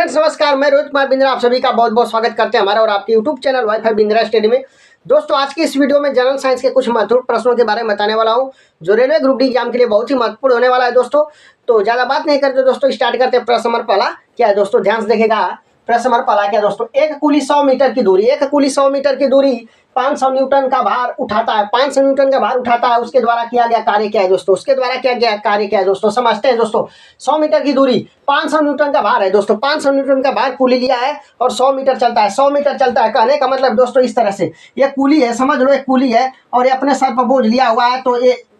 Friends नमस्कार, मैं रोहित कुमार बिंद्रा आप सभी का बहुत बहुत स्वागत करते हैं हमारा और आपके YouTube channel wifi Bindra study में। दोस्तों आज की इस वीडियो में जनरल साइंस के कुछ महत्वपूर्ण प्रश्नों के बारे में बताने वाला हूं जो रेलवे ग्रुप डी एग्जाम के लिए बहुत ही महत्वपूर्ण होने वाला है दोस्तों। तो ज़्यादा बात नहीं करते दोस्तों, स्टार्ट करते हैं। प्रश्न नंबर पहला क्या है दोस्तों, ध्यान से देखिएगा। प्रश्न नंबर पहला क्या दोस्तों, एक कुली 100 मीटर की दूरी 500 न्यूटन का भार उठाता है। 500 न्यूटन का भार उठाता है, उसके द्वारा किया गया कार्य क्या है दोस्तों, उसके द्वारा किया गया कार्य क्या है दोस्तों, समझते हैं दोस्तों। 100 मीटर की दूरी 500 न्यूटन का भार है दोस्तों। 500 न्यूटन का भार कुली लिया है और 100 मीटर चलता है। 100 मीटर चलता है, कहने का मतलब दोस्तों इस तरह से, ये कुली है, समझ लो एक कुली है और ये अपने सर पर बोझ लिया हुआ है। तो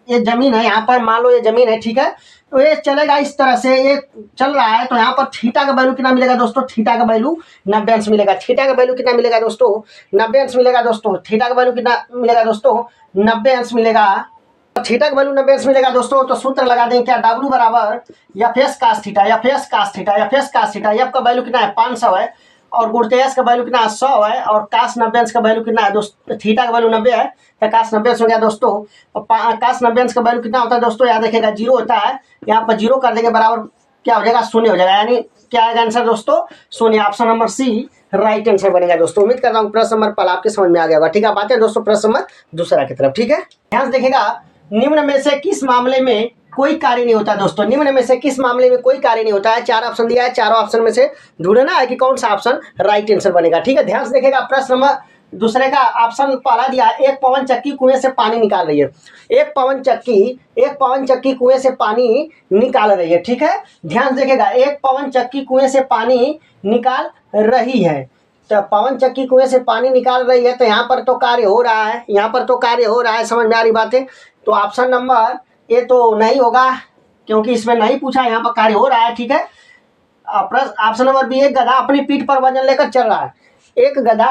ये जमीन है, यहाँ पर मान लो ये जमीन है, ठीक है। तो ये चलेगा इस तरह से, ये चल रहा है। तो यहाँ पर थीटा का वैल्यू कितना मिलेगा दोस्तों, थीटा का वैल्यू 90 अंश मिलेगा। थीटा का वैल्यू कितना मिलेगा दोस्तों, 90 अंश मिलेगा दोस्तों। थीटा का वैल्यू कितना मिलेगा दोस्तों, 90 अंश मिलेगा। थीटा का वैल्यू 90 अंश मिलेगा दोस्तों। तो सूत्र लगा देंगे क्या, W बराबर f s cos theta, f s cos theta, f s cos theta. F का वैल्यू कितना है 500 है और गुणते एस का वैल्यू कितना है 100 है और कास 90 अंश का वैल्यू कितना है दोस्तों, थीटा का वैल्यू 90 है तो कास 90 अंश हो गया दोस्तों। और कास 90 अंश का वैल्यू कितना होता है दोस्तों, याद रखिएगा 0 होता है। यहाँ पर 0 कर देंगे बराबर क्या हो जाएगा, शून्य हो जाएगा। यानी क्या आएगा आंसर दोस्तों, शून्य। Option number C right answer बनेगा दोस्तों। उम्मीद करता हूँ प्रश्न नंबर पहला आपके समझ में आ गया होगा। ठीक है, बातें दोस्तों प्रश्न नंबर दूसरा की तरफ। ठीक है, ध्यान से देखिएगा। निम्न में से किस मामले में कोई कार्य नहीं होता दोस्तों, निम्न में से किस मामले में कोई कार्य नहीं होता है। 4 ऑप्शन दिया है, चारों ऑप्शन में से ढूंढना है कि कौन सा ऑप्शन राइट आंसर बनेगा। ठीक है, ध्यान से देखिएगा। प्रश्न नंबर दूसरे का ऑप्शन पहला दिया है, एक पवन चक्की कुएं से पानी निकाल रही है। एक पवन चक्की कुएं से पानी निकाल रही है। ठीक है, ध्यान से देखिएगा। एक पवन चक्की कुएं से पानी निकाल रही है। तो पवन चक्की कुएं से पानी निकाल रही है, तो यहाँ पर तो कार्य हो रहा है, यहाँ पर तो कार्य हो रहा है, समझ में आ रही बात है। तो ऑप्शन नंबर ये तो नहीं होगा क्योंकि इसमें नहीं पूछा, यहाँ पर कार्य हो रहा है। ठीक है, ऑप्शन नंबर बी, एक गधा अपनी पीठ पर वजन लेकर चल रहा है। एक गधा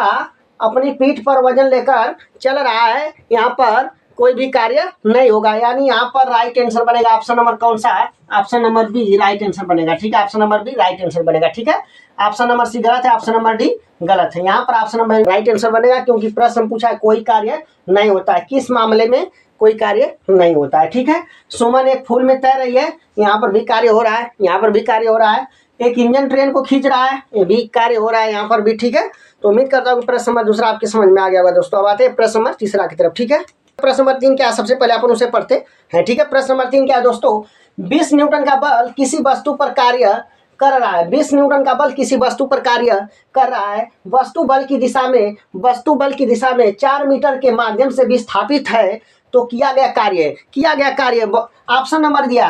अपनी पीठ पर वजन लेकर चल रहा है, यहाँ पर कोई भी कार्य नहीं होगा। यानी यहाँ पर राइट आंसर बनेगा ऑप्शन नंबर कौन सा है, option number B right answer बनेगा। ठीक है, option number B right answer बनेगा। ठीक है, ऑप्शन नंबर सी गलत है, ऑप्शन नंबर डी गलत है। यहाँ पर ऑप्शन नंबर राइट आंसर बनेगा क्योंकि प्रश्न पूछा है कोई कार्य नहीं होता है, किस मामले में कोई कार्य नहीं होता है। ठीक है, सुमन एक फूल में तैर रही है, यहाँ पर भी कार्य हो रहा है, यहाँ पर भी कार्य हो रहा है। एक इंजन ट्रेन को खींच रहा है, ये भी कार्य हो रहा है यहाँ पर भी। ठीक है, तो उम्मीद करता हूँ प्रश्न नंबर दूसरा आपके समझ में आ गया होगा दोस्तों। अब आते हैं प्रश्न नंबर तीसरा की तरफ। ठीक है, प्रश्न नंबर 3 क्या है, सबसे पहले अपन उसे पढ़ते हैं। ठीक है, प्रश्न नंबर 3 क्या है दोस्तों, 20 न्यूटन का बल किसी वस्तु पर कार्य कर रहा है। 20 न्यूटन का बल किसी वस्तु पर कार्य कर रहा है। वस्तु बल की दिशा में 4 मीटर के माध्यम से विस्थापित है। तो किया गया कार्य ऑप्शन नंबर दिया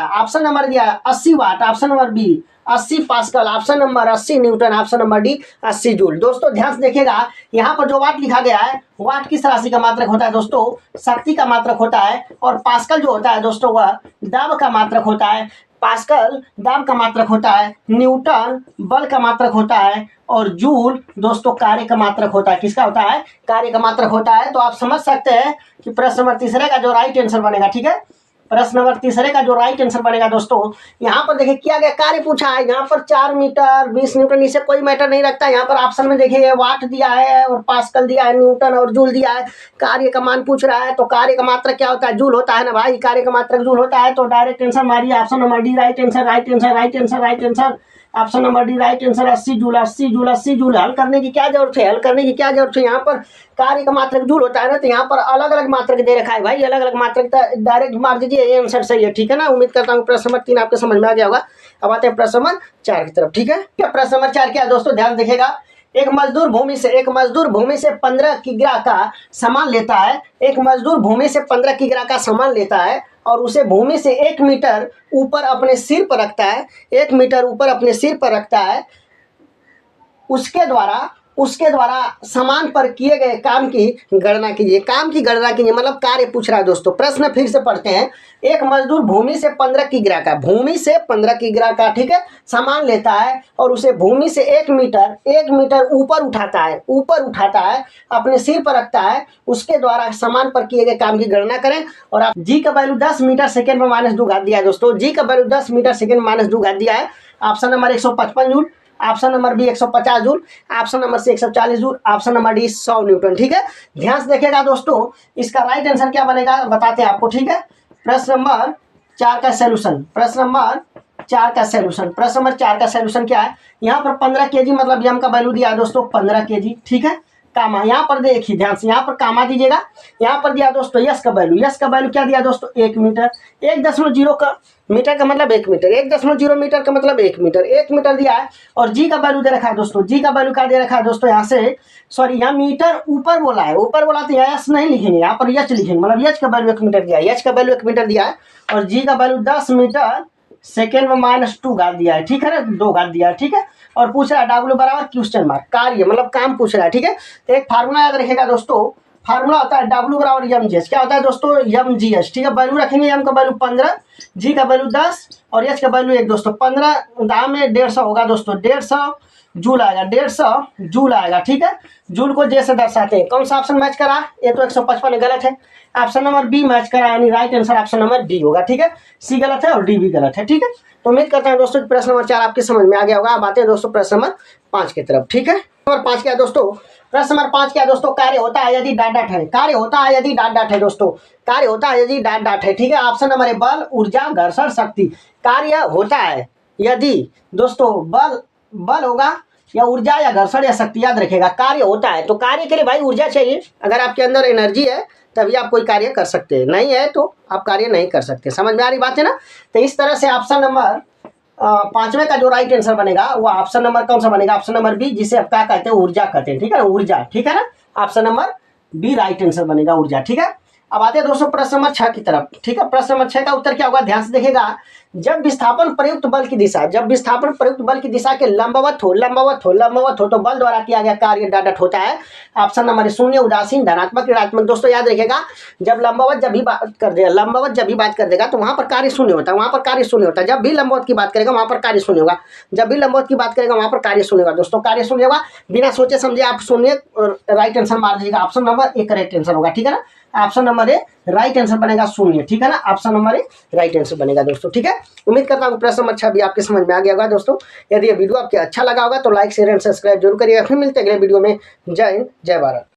80 watt, option number B 80 pascal, option number 80 newton, option number D 80 joule. दोस्तों ध्यान से देखिएगा, यहाँ पर जो वाट लिखा गया है, वाट किस राशि का मात्रक होता है दोस्तों, शक्ति का मात्रक होता है। और पास्कल जो होता है दोस्तों वह दाब का मात्रक होता है। पास्कल दाब का मात्रक होता है, न्यूटन बल का मात्रक होता है और जूल दोस्तों कार्य का मात्रक होता है। किसका होता है, कार्य का मात्रक होता है। तो आप समझ सकते हैं कि प्रश्न नंबर तीसरे का जो राइट आंसर बनेगा। ठीक है, प्रश्न नंबर तीसरे का जो राइट आंसर बनेगा दोस्तों, यहाँ पर देखिए किया गया कार्य पूछा है। यहाँ पर 4 मीटर 20 न्यूटन, इससे कोई मैटर नहीं रखता। यहाँ पर ऑप्शन में देखिए वाट दिया है और पास्कल दिया है, न्यूटन और जूल दिया है। कार्य का मान पूछ रहा है तो कार्य का मात्रक क्या होता है, जूल होता है ना भाई, कार्य का मात्रक जूल होता है। तो डायरेक्ट आंसर मारिए, option number D right answer. Option number D right answer 80 joule. हल करने की क्या जरूरत है, यहाँ पर कार्य का मात्रक जूल होता है ना, तो यहाँ पर अलग अलग मात्रक दे रखा है भाई, अलग अलग मात्रक डायरेक्ट मार दीजिए, ये आंसर सही है। ठीक है ना, उम्मीद करता हूँ प्रश्न नंबर 3 आपके समझ में आ गया होगा। अब आते हैं प्रश्न नंबर 4 की तरफ। ठीक है, प्रश्न नंबर 4 क्या है दोस्तों, ध्यान देखिएगा। एक मजदूर भूमि से 15 किग्रा का सामान लेता है। एक मजदूर भूमि से 15 किग्रा का सामान लेता है और उसे भूमि से 1 मीटर ऊपर अपने सिर पर रखता है। 1 मीटर ऊपर अपने सिर पर रखता है। उसके द्वारा सामान पर किए गए काम की गणना कीजिए। काम की गणना कीजिए मतलब कार्य पूछ रहा है दोस्तों। प्रश्न फिर से पढ़ते हैं। एक मजदूर भूमि से 15 किग्रा का ठीक है सामान लेता है और उसे भूमि से 1 मीटर ऊपर उठाता है, अपने सिर पर रखता है। उसके द्वारा सामान पर किए गए काम की गणना करें। और आप जी का वैल्यू 10 मीटर सेकेंड में -2 घात दिया है दोस्तों। जी का वैल्यू 10 मीटर सेकेंड में -2 घात दिया है। Option number 155 joule, option number B 150 joule, option number C 140 joule, option number D 100 newton. ठीक है, ध्यान से देखिएगा दोस्तों, इसका राइट आंसर क्या बनेगा बताते हैं आपको। ठीक है, प्रश्न नंबर 4 का सॉल्यूशन। प्रश्न नंबर 4 का सॉल्यूशन। प्रश्न नंबर 4 का सॉल्यूशन क्या है, यहाँ पर 15 kg मतलब यम का वैल्यू दिया है दोस्तों 15 kg, ठीक है। कामा यहाँ पर देखिए ध्यान से, यहाँ पर कामा दीजिएगा। यहाँ पर दिया दोस्तों यस का वैल्यू क्या दिया दोस्तों 1 मीटर। 1.0 का मीटर का मतलब 1 मीटर, 1.0 मीटर का मतलब 1 मीटर, 1 मीटर दिया है। और जी का वैल्यू दे रखा है दोस्तों, जी का वैल्यू क्या दे रखा है दोस्तों, यहाँ से सॉरी यहाँ मीटर ऊपर बोला है, ऊपर बोला तो यस नहीं लिखेंगे, यहाँ पर यच लिखेंगे, मतलब यच का वैल्यू 1 मीटर दिया है, यच का वैल्यू 1 मीटर दिया है। और जी का वैल्यू 10 मीटर सेकेंड में -2 घात दिया है, ठीक है ना, 2 घात दिया है, ठीक है। और पूछ रहा है डब्ल्यू बराबर क्वेश्चन मार्क, कार्य मतलब काम पूछ रहा है, ठीक है। तो एक फार्मूला याद रखेगा दोस्तों, फार्मूला होता है डब्ल्यू बराबर एम जी एच। क्या होता है दोस्तों, एम जी एच, ठीक है। वैल्यू रखेंगे, एम का वैल्यू 15, जी का वैल्यू 10 और एच का वैल्यू 1 दोस्तों। 15 दाम में 150 होगा दोस्तों, 150 जूल आएगा, 150 जूल आएगा, ठीक है। जूल को जे से दर्शाते हैं। कौन सा ऑप्शन मैच करा, ये तो 155 गलत है। ऑप्शन नंबर बी मैच करा, यानी right answer option number D होगा, ठीक है। सी गलत है और डी भी गलत है, ठीक है। तो उम्मीद करते हैं दोस्तों प्रश्न नंबर 4 आपके समझ में आ गया होगा। अब आते हैं दोस्तों प्रश्न नंबर 5 की तरफ, ठीक है। नंबर 5 क्या दोस्तों, प्रश्न नंबर 5 क्या दोस्तों, कार्य होता है यदि डॉट डॉट है, कार्य होता है यदि डॉट डॉट है दोस्तों, कार्य होता है यदि डॉट डॉट है, ठीक है। ऑप्शन नंबर है बल, ऊर्जा, घर्षण, शक्ति। कार्य होता है यदि दोस्तों बल होगा या ऊर्जा या घर्षण या शक्ति, याद रखेगा। कार्य होता है तो कार्य के लिए भाई ऊर्जा चाहिए, अगर आपके अंदर एनर्जी है तभी आप कोई कार्य कर सकते हैं, नहीं है तो आप कार्य नहीं कर सकते। समझ में आ रही बात है ना। तो इस तरह से ऑप्शन नंबर 5वें का जो राइट आंसर बनेगा वो ऑप्शन नंबर कौन सा बनेगा, ऑप्शन नंबर बी, जिसे आप क्या कहते हैं ऊर्जा कहते हैं, ठीक है ना, ऊर्जा, ठीक है ना। Option number B right answer बनेगा ऊर्जा, ठीक है। अब आते हैं दोस्तों प्रश्न नंबर 6 की तरफ, ठीक है। प्रश्न नंबर 6 का उत्तर क्या होगा, ध्यान से देखिएगा। जब विस्थापन प्रयुक्त बल की दिशा, जब विस्थापन प्रयुक्त बल की दिशा के लंबवत हो तो बल द्वारा किया गया कार्य डॉट डॉट होता है। ऑप्शन नंबर 0 उदासीन, धनात्मक, ऋणात्मक। दोस्तों याद रखिएगा, जब लंबवत जब भी बात कर देगा तो वहां पर कार्य शून्य होता है, वहां पर कार्य शून्य होता है। जब भी लंबवत की बात करेगा वहां पर कार्य शून्य होगा, जब भी लंबवत की बात करेगा वहां पर कार्य शून्य होगा दोस्तों, कार्य शून्य होगा। बिना सोचे समझे आप शून्य राइट आंसर मार दीजिएगा, option number A correct answer होगा, ठीक है ना। Option number A right answer बनेगा 0, ठीक है ना। Option number A right answer बनेगा दोस्तों, ठीक है। उम्मीद करता हूँ प्रश्न नंबर 6 भी आपके समझ में आ गया होगा दोस्तों। यदि ये वीडियो आपको अच्छा लगा होगा तो लाइक शेयर एंड सब्सक्राइब जरूर करिएगा। फिर मिलते हैं अगले वीडियो में। जय हिंद, जय भारत।